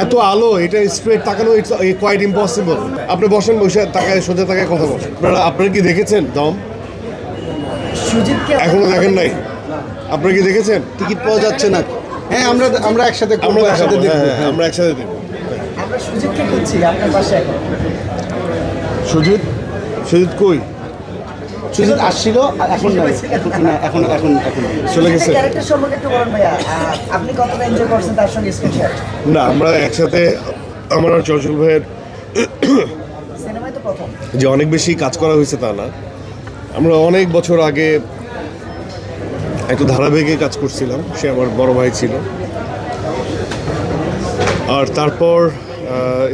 এত আলো, এটা স্ট্রেট তাকানো ইটস কোয়াইট ইম্পসিবল। আপনি বসেন, বসে তাকায় সোজা তাকায় কথা বলেন। আপনারা কি দেখেছেন দম? এখনো দেখেন নাই? আপনারা কি দেখেছেন? টিকিট পাওয়া যাচ্ছে না। হ্যাঁ, আমরা একসাথে আমরা একসাথে দেখব। হ্যাঁ। আমরা একসাথে দেখব। আমরা সুজিতকে খুঁজছি আপনার পাশে এখন। সুজিত, সুজিত কই? সুজিত আসছিল, এখন নাই। এখন চলে গেছে? ক্যারেক্টার সম্পর্কে একটু বলুন ভাইয়া, আপনি কতটা এনজয় করছেন তার সঙ্গে স্ক্রিন শেয়ার? না, আমরা একসাথে, আমার আর চঞ্চল ভাইয়ের সিনেমায় তো প্রথম। যে অনেক বেশি কাজ করা হয়েছে তা না। আমরা অনেক বছর আগে একটা ধারাবাহিকে কাজ করছিলাম, সে আমার বড় ভাই ছিল। আর তারপর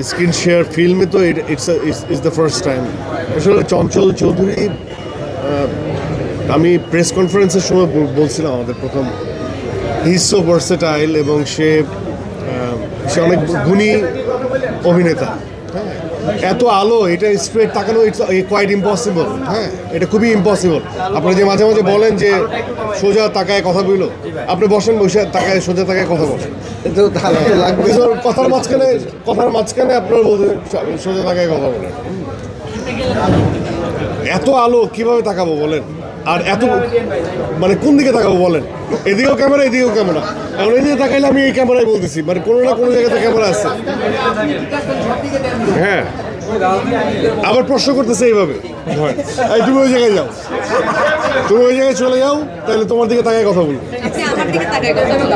স্ক্রিন শেয়ার ফিল্মে তো ইটস দ্য ফার্স্ট টাইম। আসলে চঞ্চল চৌধুরী, আমি প্রেস কনফারেন্সের সময় বলছিলাম আমাদের প্রথম, হি ইজ সো ভার্সেটাইল এবং সে অনেক গুণী অভিনেতা। হ্যাঁ, এত আলো, এটা স্ট্রেট তাকানো ইটস কোয়াইট ইম্পসিবল। হ্যাঁ, এটা খুবই ইম্পসিবল। আপনারা যে মাঝে মাঝে বলেন যে সোজা তাকায় কথা বললো, আপনি বসেন, বসে তাকায় সোজা তাকায় কথা বলেন। লাগবে। কথার মাঝখানে আপনারা বলতে সোজা তাকায় কথা বলেন। এত আলো কিভাবে তাকাবো বলেন? আর এত মানে কোন দিকে তাকাবো বলেন? এদিকেও ক্যামেরা, এদিকেও ক্যামেরা। এখন এদিকে তাকাইলে আমি এই ক্যামেরায় বলতেছি, মানে কোনো না কোনো জায়গাতে ক্যামেরা আছে। হ্যাঁ, আবার প্রশ্ন করতেছে এইভাবে, এই তুমি ওই জায়গায় যাও, তুমি ওই জায়গায় চলে যাও, তাহলে তোমার দিকে তাকায় কথা বলবো। আমার দিকে তাকায় কথা বলো।